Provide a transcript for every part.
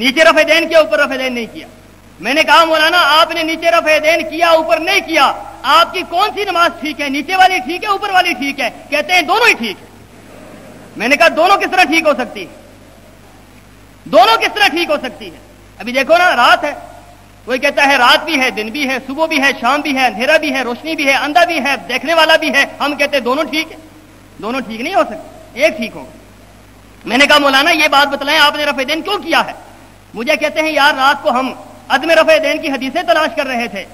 نیچے رفع دین کیا, اوپر رفع دین نہیں کیا. میں نے کہا مولانا آپ نے نیچے رفع دین کیا, اوپر نہیں کیا, آپ کی کون سی نماز ٹھیک ہے, نیچے والی ٹھیک ہے اوپر والی ٹھیک ہے؟ کہتے ہیں دونوں ہی ٹھیک ہے. میں نے کہا دونوں کس طرح ٹھیک ہو سکتی ہے, دونوں کس طرح ٹھیک ہو سکتی ہے؟ ابھی دیکھو نا, رات ہے, کوئی کہتا ہے رات بھی ہے, دن بھی ہے, صبح بھی ہے, شام بھی ہے, اندھیرا بھی ہے, روشنی بھی ہے, اندھا بھی ہے, دیکھنے والا بھی ہے. ہم کہتے ہیں دونوں ٹھیک ہے. دونوں ٹھیک نہیں ہو سکتے, ایک ٹھیک ہوگا. میں نے کہا مولانا یہ بات بتلائیں آپ نے رفع دین کیوں کیا ہے؟ مجھے کہتے ہیں یار رات کو ہم عدم رفع دین کی حدیثیں تلاش کر رہے تھے,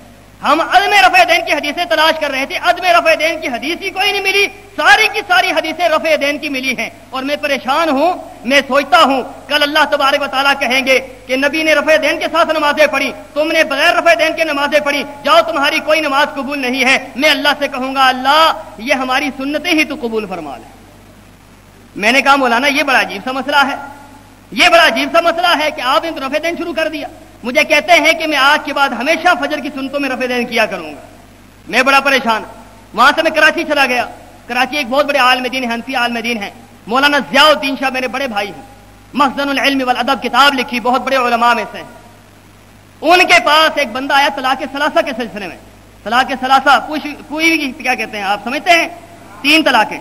ہم عدم رفع دین کی حدیثیں تلاش کر رہے تھے, عدم رفع دین کی حدیث ہی کوئی نہیں ملی, ساری کی ساری حدیثیں رفع دین کی ملی ہیں. اور میں پریشان ہوں, میں سوچتا ہوں کل اللہ تبارک و تعالیٰ کہیں گے کہ نبی نے رفع دین کے ساتھ نمازیں پڑھی, تم نے بغیر رفع دین کے نمازیں پڑھی, جاؤ تمہاری کوئی نماز قبول نہیں ہے. میں اللہ سے کہوں گا اللہ یہ ہماری سنتیں ہی تو قبول فرما لے. میں نے کہا مولانا یہ بڑا عجیب سا مسئلہ ہے, یہ بڑا عجیب سا مسئلہ ہے کہ آپ نے تو رفع دین شروع کر دیا. مجھے کہتے ہیں کہ میں آج کے بعد ہمیشہ فجر کی سنتوں میں رفع دین کیا کروں گا. میں بڑا پریشان. وہاں سے میں کراچی چلا گیا. کراچی ایک بہت بڑے عالم دین ہیں, حنفی عالم دین ہیں, مولانا ضیاء الدین شاہ میرے بڑے بھائی ہیں, مخزن العلم والادب کتاب لکھی, بہت بڑے علماء میں سے. ان کے پاس ایک بندہ آیا طلاق ثلاثہ کے سلسلے میں. طلاق ثلاثہ کوئی کیا کہتے ہیں آپ سمجھتے ہیں؟ 3 طلاقیں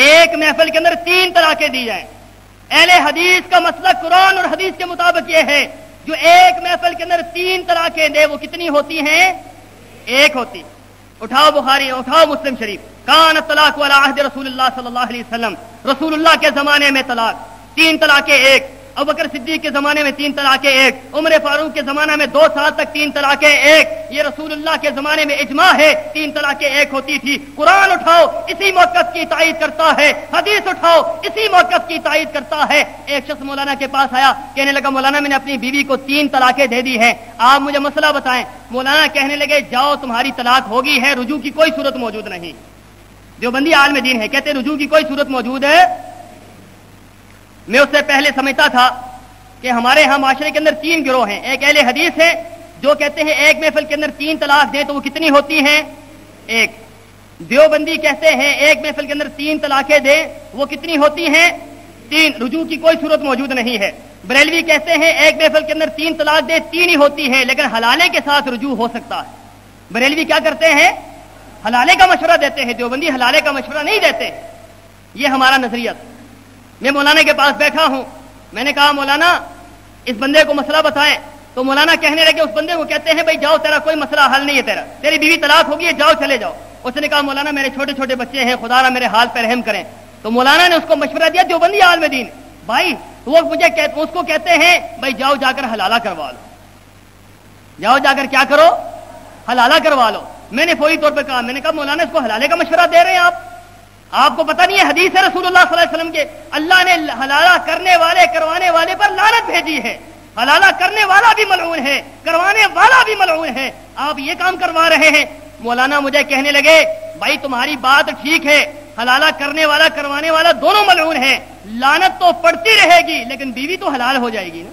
ایک محفل کے اندر 3 طلاقیں دی جائیں. اہل حدیث کا مسلک قرآن اور حدیث کے مطابق یہ ہے جو ایک محفل کے اندر 3 طلاقیں دے وہ کتنی ہوتی ہیں؟ 1 ہوتی. اٹھاؤ بخاری, اٹھاؤ مسلم شریف. کان الطلاق علی عہد رسول اللہ صلی اللہ علیہ وسلم, رسول اللہ کے زمانے میں طلاق 3 طلاقیں 1, ابوبکر صدیق کے زمانے میں 3 طلاقیں 1, عمر فاروق کے زمانہ میں 2 سال تک 3 طلاقیں 1. یہ رسول اللہ کے زمانے میں اجماع ہے 3 طلاقیں 1 ہوتی تھی. قرآن اٹھاؤ اسی موقف کی تائید کرتا ہے, حدیث اٹھاؤ اسی موقف کی تائید کرتا ہے. ایک شخص مولانا کے پاس آیا, کہنے لگا مولانا میں نے اپنی بیوی کو 3 طلاقیں دے دی ہیں, آپ مجھے مسئلہ بتائیں. مولانا کہنے لگے جاؤ تمہاری طلاق ہوگی ہے, رجوع کی کوئی صورت موجود نہیں. دیوبندی عالم دین ہے, کہتے رجوع کی کوئی صورت موجود ہے. میں اس سے پہلے سمجھتا تھا کہ ہمارے ہاں معاشرے کے اندر 3 گروہ ہیں. ایک اہل حدیث ہے جو کہتے ہیں ایک محفل کے اندر 3 طلاق دیں تو وہ کتنی ہوتی ہیں؟ 1. دیوبندی کہتے ہیں ایک محفل کے اندر 3 طلاقیں دیں وہ کتنی ہوتی ہیں؟ 3. رجوع کی کوئی صورت موجود نہیں ہے. بریلوی کہتے ہیں ایک محفل کے اندر 3 طلاق دیں 3 ہی ہوتی ہے لیکن حلالے کے ساتھ رجوع ہو سکتا ہے. بریلوی کیا کرتے ہیں؟ حلالے کا مشورہ دیتے ہیں. دیوبندی حلالے کا مشورہ نہیں دیتے. یہ ہمارا نظریت. میں مولانا کے پاس بیٹھا ہوں, میں نے کہا مولانا اس بندے کو مسئلہ بتائیں. تو مولانا کہنے لگے اس بندے کو, کہتے ہیں بھائی جاؤ تیرا کوئی مسئلہ حل نہیں ہے, تیری بیوی طلاق ہوگی, جاؤ چلے جاؤ. اس نے کہا مولانا میرے چھوٹے چھوٹے بچے ہیں, خدا را میرے حال پہ رحم کریں. تو مولانا نے اس کو مشورہ دیا, دیوبندی عالم دین بھائی وہ مجھے اس کو کہتے ہیں بھائی جاؤ جا کر حلالہ کروا لو, جاؤ جا کر کیا کرو, حلالہ کروا لو. میں نے فوری طور پر کہا, میں نے کہا مولانا اس کو حلالے کا مشورہ دے رہے ہیں آپ کو پتہ نہیں ہے حدیث ہے رسول اللہ صلی اللہ علیہ وسلم کے, اللہ نے حلالہ کرنے والے کروانے والے پر لعنت بھیجی ہے. حلالہ کرنے والا بھی ملعون ہے, کروانے والا بھی ملعون ہے. آپ یہ کام کروا رہے ہیں. مولانا مجھے کہنے لگے بھائی تمہاری بات ٹھیک ہے, حلالہ کرنے والا کروانے والا دونوں ملعون ہیں, لعنت تو پڑتی رہے گی لیکن بیوی تو حلال ہو جائے گی نا,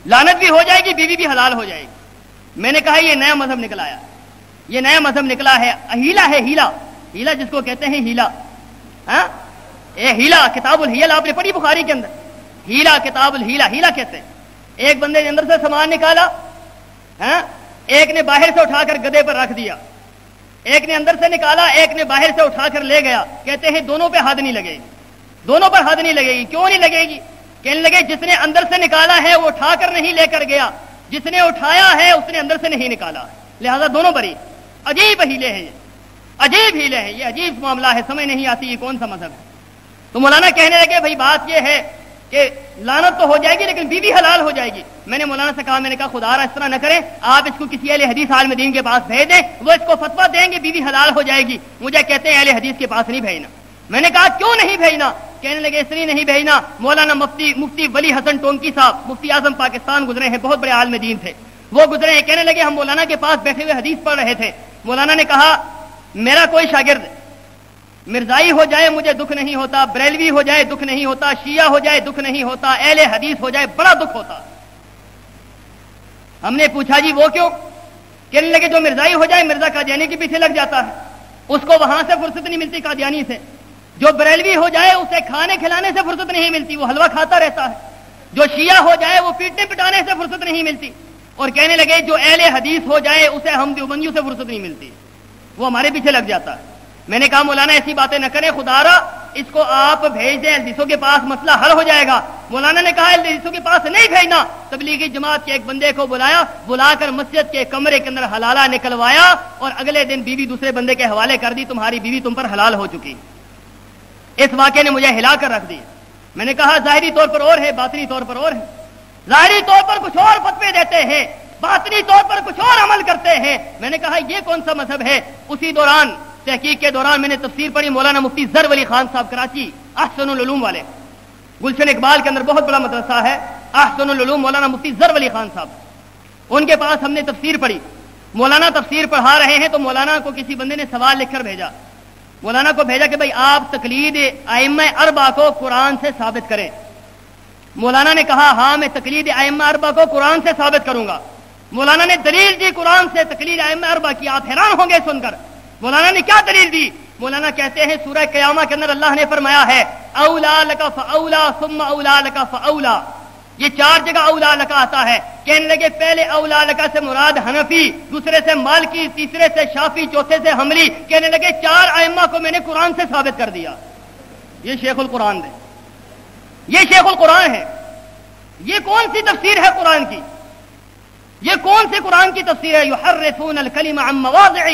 لعنت بھی ہو جائے گی بیوی بھی حلال ہو جائے گی. میں نے کہا یہ نیا مذہب نکلا ہے, یہ نیا مذہب نکلا ہے, ہیلا ہے, ہیلا ہیلا جس کو کہتے ہیں ہیلا. ہاں اے ہیلا, کتاب الہیل آپ نے پڑھی بخاری کے اندر, ہیلا کتاب الہیلا, ہیلا کہتے ہیں. ایک بندے نے اندر سے سامان نکالا, ہاں ایک نے باہر سے اٹھا کر گدے پر رکھ دیا, ایک نے اندر سے نکالا, ایک نے باہر سے اٹھا کر لے گیا. کہتے ہیں دونوں پہ حد نہیں لگے گی, دونوں پر حد نہیں لگے گی. کیوں نہیں لگے گی؟ کہنے لگے جس نے اندر سے نکالا ہے وہ اٹھا کر نہیں لے کر گیا, جس نے اٹھایا ہے اس نے اندر سے نہیں نکالا, لہذا دونوں بری. عجیب ہیلے ہیں, عجیب ہیلے ہیں, یہ عجیب معاملہ ہے, سمجھ نہیں آتی یہ کون سا مذہب ہے. تو مولانا کہنے لگے بھائی بات یہ ہے کہ لعنت تو ہو جائے گی لیکن بیوی حلال ہو جائے گی. میں نے مولانا سے کہا, میں نے کہا خدا را اس طرح نہ کریں, آپ اس کو کسی اہل حدیث عالم دین کے پاس بھیج دیں, وہ اس کو فتویٰ دیں گے بیوی حلال ہو جائے گی. مجھے کہتے ہیں اہل حدیث کے پاس نہیں بھیجنا. میں نے کہا کیوں نہیں بھیجنا؟ کہنے لگے اس لیے نہیں بھیجنا, مولانا مفتی ولی حسن ٹونکی صاحب مفتی اعظم پاکستان گزرے ہیں, بہت بڑے عالم دین تھے, وہ گزرے ہیں. کہنے لگے ہم مولانا کے پاس بیٹھے ہوئے حدیث پڑھ رہے تھے. مولانا نے کہا میرا کوئی شاگرد مرزائی ہو جائے مجھے دکھ نہیں ہوتا, بریلوی ہو جائے دکھ نہیں ہوتا, شیعہ ہو جائے دکھ نہیں ہوتا, اہل حدیث ہو جائے بڑا دکھ ہوتا. ہم نے پوچھا جی وہ کیوں؟ کہنے لگے جو مرزائی ہو جائے مرزا قادیانی کے پیچھے لگ جاتا ہے, اس کو وہاں سے فرصت نہیں ملتی قادیانی سے. جو بریلوی ہو جائے اسے کھانے کھلانے سے فرصت نہیں ملتی, وہ حلوہ کھاتا رہتا ہے. جو شیعہ ہو جائے وہ پیٹنے پٹانے سے فرصت نہیں ملتی، اور کہنے لگے جو اہل حدیث ہو جائے اسے ہم دیوبندیوں سے فرصت نہیں ملتی، وہ ہمارے پیچھے لگ جاتا ہے۔ میں نے کہا مولانا ایسی باتیں نہ کریں، خدا را اس کو آپ بھیج دیں حدیثوں کے پاس، مسئلہ حل ہو جائے گا۔ مولانا نے کہا حدیثوں کے پاس نہیں بھیجنا۔ تبلیغی جماعت کے ایک بندے کو بلا کر مسجد کے کمرے کے اندر حلالہ نکلوایا، اور اگلے دن بیوی دوسرے بندے کے حوالے کر دی، تمہاری بیوی تم پر حلال ہو چکی۔ اس واقعے نے مجھے ہلا کر رکھ دی۔ میں نے کہا ظاہری طور پر اور ہے، باطنی طور پر اور ہے۔ ظاہری طور پر کچھ اور فتوے دیتے ہیں، باطنی طور پر کچھ اور عمل کرتے ہیں۔ میں نے کہا یہ کون سا مذہب ہے؟ اسی دوران تحقیق کے دوران میں نے تفسیر پڑھی، مولانا مفتی زر ولی خان صاحب کراچی احسن العلوم والے، گلشن اقبال کے اندر بہت بڑا مدرسہ ہے احسن العلوم، مولانا مفتی زر ولی خان صاحب، ان کے پاس ہم نے تفسیر پڑھی۔ مولانا تفسیر پڑھا رہے ہیں تو مولانا کو کسی بندے نے سوال لکھ کر بھیجا، مولانا کو بھیجا کہ بھائی آپ تقلید ائمہ اربعہ کو قرآن سے ثابت کریں۔ مولانا نے کہا ہاں میں تقلید ائمہ اربعہ کو قرآن سے ثابت کروں گا۔ مولانا نے دلیل دی قرآن سے تقلید ائمہ اربعہ کی، آپ حیران ہوں گے سن کر۔ مولانا نے کیا دلیل دی؟ مولانا کہتے ہیں سورہ قیامہ کے اندر اللہ نے فرمایا ہے اولا لک فاولا ثم اولا لک فاولا، یہ 4 جگہ اولا لک آتا ہے۔ کہنے لگے پہلے اولا لک سے مراد حنفی، دوسرے سے مالکی، تیسرے سے شافعی، چوتھے سے حنبلی۔ کہنے لگے 4 ائمہ کو میں نے قرآن سے ثابت کر دیا۔ یہ شیخ القرآن ہے، یہ شیخ القرآن ہے۔ یہ کون سی تفسیر ہے قرآن کی؟ یہ کون سے قرآن کی تفسیر ہے؟ یحرفون الکلم عن مواضعہ،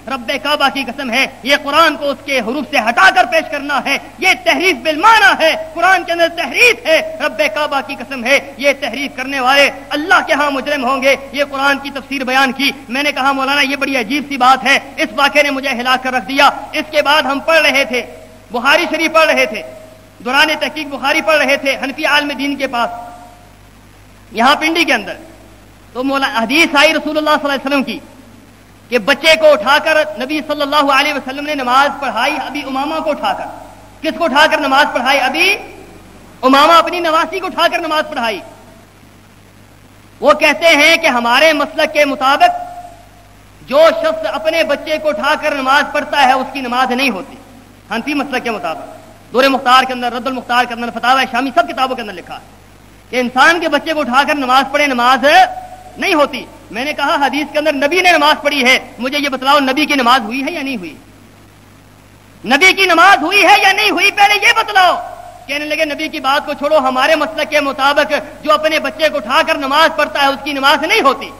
رب کعبہ کی قسم ہے یہ قرآن کو اس کے حروف سے ہٹا کر پیش کرنا ہے، یہ تحریف بالمعنی ہے، قرآن کے اندر تحریف ہے، رب کعبہ کی قسم ہے یہ تحریف کرنے والے اللہ کے ہاں مجرم ہوں گے۔ یہ قرآن کی تفسیر بیان کی۔ میں نے کہا مولانا یہ بڑی عجیب سی بات ہے، اس واقعے نے مجھے ہلا کر رکھ دیا۔ اس کے بعد ہم پڑھ رہے تھے بخاری شریف پڑھ رہے تھے، دوران تحقیق بخاری پڑھ رہے تھے حنفی عالم دین کے پاس یہاں پنڈی کے اندر، تو حدیث آئی رسول اللہ صلی اللہ علیہ وسلم کی کہ بچے کو اٹھا کر نبی صلی اللہ علیہ وسلم نے نماز پڑھائی ابی امامہ کو اٹھا کر۔ کس کو اٹھا کر نماز پڑھائی؟ ابی امامہ اپنی نواسی کو اٹھا کر نماز پڑھائی۔ وہ کہتے ہیں کہ ہمارے مسلک کے مطابق جو شخص اپنے بچے کو اٹھا کر نماز پڑھتا ہے اس کی نماز نہیں ہوتی، حنفی مسلک کے مطابق۔ دور مختار کے اندر، رد المختار کے اندر، فتاوی شامی سب کتابوں کے اندر لکھا ہے کہ انسان کے بچے کو اٹھا کر نماز پڑھے نماز نہیں ہوتی۔ میں نے کہا حدیث کے اندر نبی نے نماز پڑھی ہے، مجھے یہ بتلاؤ نبی کی نماز ہوئی ہے یا نہیں ہوئی؟ نبی کی نماز ہوئی ہے یا نہیں ہوئی پہلے یہ بتلاؤ۔ کہنے لگے نبی کی بات کو چھوڑو، ہمارے مسلک کے مطابق جو اپنے بچے کو اٹھا کر نماز پڑھتا ہے اس کی نماز نہیں ہوتی۔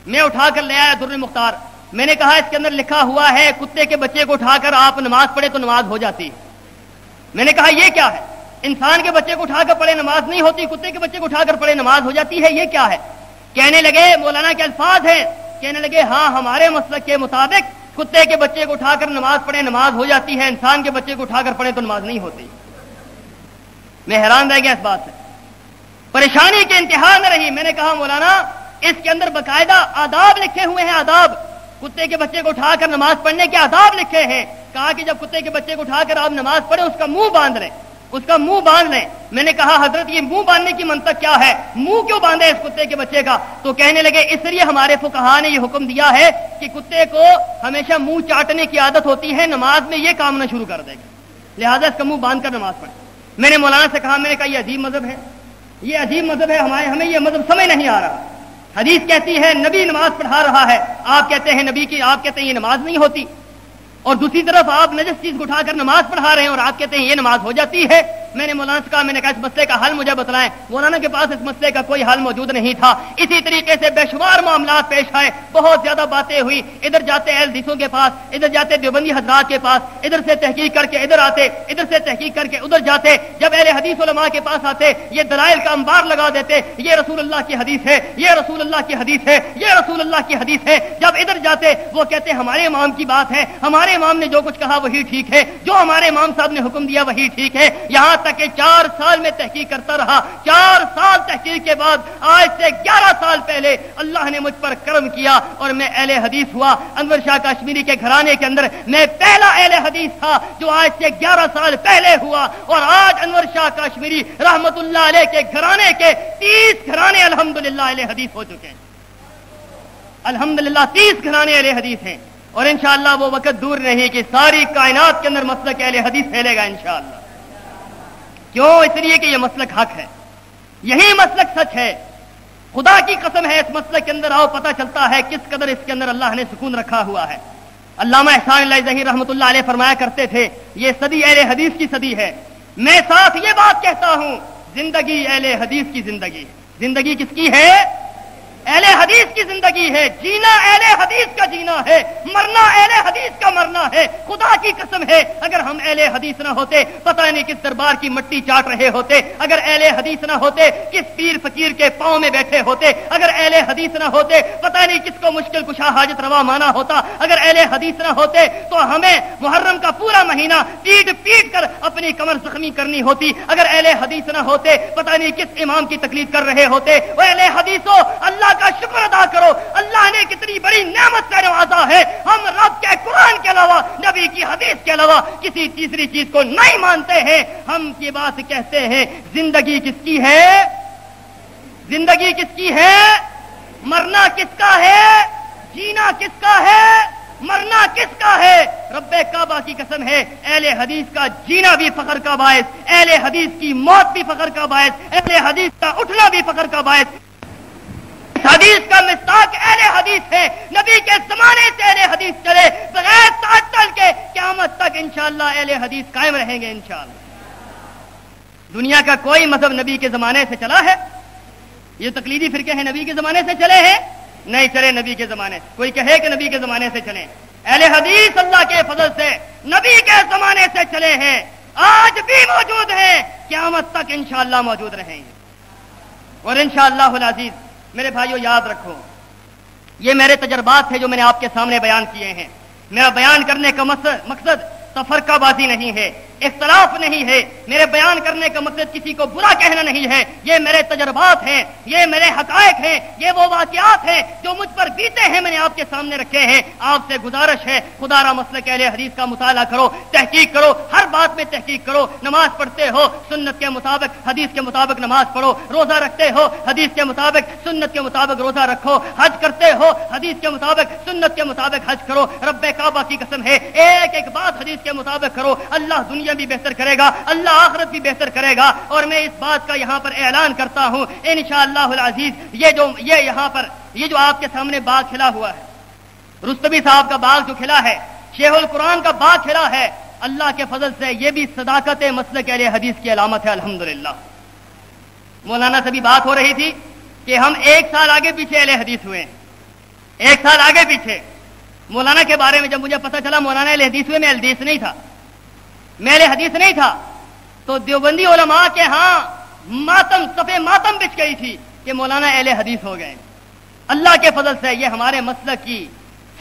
میں اٹھا کر لے آیا در مختار، میں نے کہا اس کے اندر لکھا ہوا ہے کتے کے بچے کو اٹھا کر آپ نماز پڑھے تو نماز ہو جاتی۔ میں نے کہا یہ کیا ہے؟ انسان کے بچے کو اٹھا کر پڑھے نماز نہیں ہوتی، کتے کے بچے کو اٹھا کر پڑھے نماز ہو جاتی ہے، یہ کیا ہے؟ کہنے لگے مولانا کے الفاظ ہیں، کہنے لگے ہاں ہمارے مسلک کے مطابق کتے کے بچے کو اٹھا کر نماز پڑھے نماز ہو جاتی ہے، انسان کے بچے کو اٹھا کر پڑھے تو نماز نہیں ہوتی۔ میں حیران رہ گیا اس بات سے، پریشانی کے انتہا نہ رہی۔ میں نے کہا مولانا اس کے اندر باقاعدہ آداب لکھے ہوئے ہیں، آداب، کتے کے بچے کو اٹھا کر نماز پڑھنے کے آداب لکھے ہیں۔ کہا کہ جب کتے کے بچے کو اٹھا کر آپ نماز پڑھیں اس کا منہ باندھ لیں، اس کا منہ باندھ لیں۔ میں نے کہا حضرت یہ منہ باندھنے کی منطق کیا ہے؟ منہ کیوں باندھے اس کتے کے بچے کا؟ تو کہنے لگے اس لیے ہمارے فقہا نے یہ حکم دیا ہے کہ کتے کو ہمیشہ منہ چاٹنے کی عادت ہوتی ہے، نماز میں یہ کام نہ شروع کر دے گا، لہذا اس کا منہ باندھ کر نماز پڑھے۔ میں نے مولانا سے کہا، میں نے کہا یہ عجیب مذہب ہے، یہ عجیب مذہب ہے، ہمیں یہ مذہب سمجھ نہیں آ رہا۔ حدیث کہتی ہے نبی نماز پڑھا رہا ہے، آپ کہتے ہیں نبی کی، آپ کہتے ہیں یہ نماز نہیں ہوتی، اور دوسری طرف آپ نجس چیز کو اٹھا کر نماز پڑھا رہے ہیں اور آپ کہتے ہیں یہ نماز ہو جاتی ہے۔ میں نے مولانا سے کہا، میں نے کہا اس مسئلے کا حل مجھے بتلائیں۔ مولانا کے پاس اس مسئلے کا کوئی حل موجود نہیں تھا۔ اسی طریقے سے بے شمار معاملات پیش آئے، بہت زیادہ باتیں ہوئی، ادھر جاتے اہل حدیثوں کے پاس، ادھر جاتے دیوبندی حضرات کے پاس، ادھر سے تحقیق کر کے ادھر آتے، ادھر سے تحقیق کر کے ادھر جاتے۔ جب اہل حدیث علماء کے پاس آتے یہ دلائل کا انبار لگا دیتے، یہ رسول اللہ کی حدیث ہے، یہ رسول اللہ کی حدیث ہے، یہ رسول اللہ کی حدیث ہے۔ جب ادھر جاتے وہ کہتے ہمارے امام کی بات ہے، ہمارے امام نے جو کچھ کہا وہی ٹھیک ہے، جو ہمارے امام صاحب نے حکم دیا وہی ٹھیک ہے۔ یہاں تک کہ 4 سال میں تحقیق کرتا رہا، 4 سال تحقیق کے بعد آج سے 11 سال پہلے اللہ نے مجھ پر کرم کیا اور میں اہل حدیث ہوا۔ انور شاہ کشمیری کے گھرانے کے اندر میں پہلا اہل حدیث تھا جو آج سے 11 سال پہلے ہوا، اور آج انور شاہ کشمیری رحمت اللہ علیہ کے گھرانے کے 30 گھرانے الحمدللہ اہل حدیث ہو چکے ہیں۔ الحمدللہ 30 گھرانے اہل حدیث ہیں، اور انشاءاللہ وہ وقت دور نہیں کہ ساری کائنات کے اندر مسلک اہل حدیث پھیلے گا انشاءاللہ۔ کیوں؟ اس لیے کہ یہ مسلک حق ہے، یہی مسلک سچ ہے. خدا کی قسم ہے اس مسلک کے اندر آؤ پتہ چلتا ہے کس قدر اس کے اندر اللہ نے سکون رکھا ہوا ہے. علامہ احسان اللہ ظہیر رحمۃ اللہ علیہ فرمایا کرتے تھے یہ صدی اہل حدیث کی صدی ہے. میں ساتھ یہ بات کہتا ہوں زندگی اہل حدیث کی زندگی. زندگی کس کی ہے؟ اہل حدیث کی زندگی ہے. جینا اہل حدیث کا جینا ہے, مرنا اہل حدیث کا مرنا ہے. خدا کی قسم ہے اگر ہم اہل حدیث نہ ہوتے پتہ نہیں کس دربار کی مٹی چاٹ رہے ہوتے. اگر اہل حدیث نہ ہوتے کس پیر فقیر کے پاؤں میں بیٹھے ہوتے. اگر اہل حدیث نہ ہوتے پتہ نہیں کس کو مشکل کشا حاجت روا مانا ہوتا. اگر اہل حدیث نہ ہوتے تو ہمیں محرم کا پورا مہینہ پیٹ پیٹ کر اپنی کمر زخمی کرنی ہوتی. اگر اہل حدیث نہ ہوتے پتہ نہیں کس امام کی تقلید کر رہے ہوتے. وہ اہل حدیثوں اللہ کا شکر ادا کرو, اللہ نے کتنی بڑی نعمت کا نوازا ہے. ہم رب کے قرآن کے علاوہ نبی کی حدیث کے علاوہ کسی تیسری چیز کو نہیں مانتے ہیں. ہم یہ بات کہتے ہیں زندگی کس کی ہے؟ زندگی کس کی ہے؟ مرنا کس کا ہے؟ جینا کس کا ہے؟ مرنا کس کا ہے؟ رب کعبہ کی قسم ہے اہل حدیث کا جینا بھی فخر کا باعث, اہل حدیث کی موت بھی فخر کا باعث, اہل حدیث کا اٹھنا بھی فخر کا باعث. حدیث کا مصداق اہل حدیث ہے. نبی کے زمانے سے اہل حدیث چلے بغیر تعطل کے قیامت تک انشاءاللہ اہل حدیث قائم رہیں گے انشاءاللہ. دنیا کا کوئی مذہب نبی کے زمانے سے چلا ہے؟ یہ تقلیدی فرقے ہیں نبی کے زمانے سے چلے ہیں؟ نہیں چلے نبی کے زمانے سے. کوئی کہے کہ نبی کے زمانے سے چلے, اہل حدیث اللہ کے فضل سے نبی کے زمانے سے چلے ہیں, آج بھی موجود ہیں, قیامت تک انشاءاللہ موجود رہیں گے. اور انشاءاللہ العزیز میرے بھائیو یاد رکھو یہ میرے تجربات تھے جو میں نے آپ کے سامنے بیان کیے ہیں. میرا بیان کرنے کا مقصد تفرقہ بازی نہیں ہے, اختلاف نہیں ہے. میرے بیان کرنے کا مقصد کسی کو برا کہنا نہیں ہے. یہ میرے تجربات ہیں, یہ میرے حقائق ہیں, یہ وہ واقعات ہیں جو مجھ پر بیتے ہیں, میں نے آپ کے سامنے رکھے ہیں. آپ سے گزارش ہے خدا را مسلک اہل حدیث کا مطالعہ کرو, تحقیق کرو, ہر بات میں تحقیق کرو. نماز پڑھتے ہو سنت کے مطابق حدیث کے مطابق نماز پڑھو. روزہ رکھتے ہو حدیث کے مطابق سنت کے مطابق روزہ رکھو. حج کرتے ہو حدیث کے مطابق سنت کے مطابق حج کرو. رب کعبہ کی قسم ہے ایک ایک بات حدیث کے مطابق کرو. اللہ دنیا بھی بہتر کرے گا, اللہ آخرت بھی بہتر کرے گا. اور میں اس بات کا یہاں پر اعلان کرتا ہوں انشاءاللہ العزیز یہ یہاں پر یہ جو آپ کے سامنے باغ کھلا ہوا ہے, رستمی صاحب کا باغ جو کھلا ہے, شیخ القرآن کا باغ کھلا ہے, اللہ کے فضل سے یہ بھی صداقت مسلک اہل حدیث کی علامت ہے الحمدللہ. مولانا سے بھی بات ہو رہی تھی کہ ہم 1 سال آگے پیچھے اہل حدیث ہوئے, 1 سال آگے پیچھے. مولانا کے بارے میں جب مجھے پتا چلا مولانا اہل حدیث ہوئے, میں اہل حدیث نہیں تھا, میں اہل حدیث نہیں تھا, تو دیوبندی علماء کے ہاں صفے ماتم بچ گئی تھی کہ مولانا اہل حدیث ہو گئے. اللہ کے فضل سے یہ ہمارے مسلک کی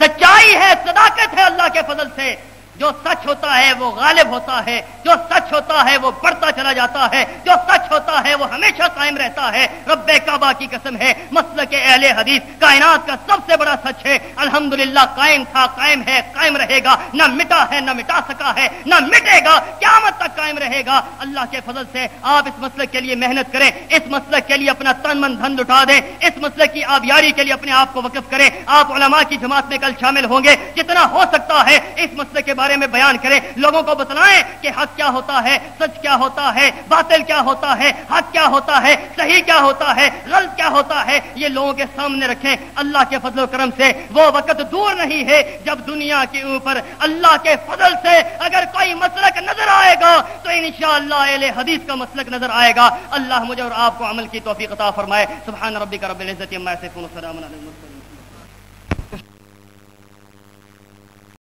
سچائی ہے, صداقت ہے. اللہ کے فضل سے جو سچ ہوتا ہے وہ غالب ہوتا ہے, جو سچ ہوتا ہے وہ بڑھتا چلا جاتا ہے, جو سچ ہوتا ہے وہ ہمیشہ قائم رہتا ہے. رب کعبہ کی قسم ہے مسلک اہل حدیث کائنات کا سب سے بڑا سچ ہے. الحمدللہ قائم تھا, قائم ہے, قائم رہے گا. نہ مٹا ہے, نہ مٹا سکا ہے, نہ مٹے گا, قیامت تک قائم رہے گا. اللہ کے فضل سے آپ اس مسلک کے لیے محنت کریں, اس مسلک کے لیے اپنا تن من دھن لٹا دیں, اس مسلک کی آبیاری کے لیے اپنے آپ کو وقف کریں. آپ علماء کی جماعت میں کل شامل ہوں گے, جتنا ہو سکتا ہے اس مسلک کے بارے میں بیان کریں, لوگوں کو بتلائیں کہ حق کیا ہوتا ہے, سچ کیا ہوتا ہے, باطل کیا ہوتا ہے, حق کیا ہوتا ہے, صحیح کیا ہوتا ہے, غلط کیا ہوتا ہے. یہ لوگوں کے سامنے رکھیں. اللہ کے فضل و کرم سے وہ وقت دور نہیں ہے جب دنیا کے اوپر اللہ کے فضل سے اگر کوئی مسلک نظر آئے گا تو انشاءاللہ اہل حدیث کا مسلک نظر آئے گا. اللہ مجھے اور آپ کو عمل کی توفیق عطا فرمائے. سبحان ربک رب العزت عما یصفون وسلام علی المرسلین.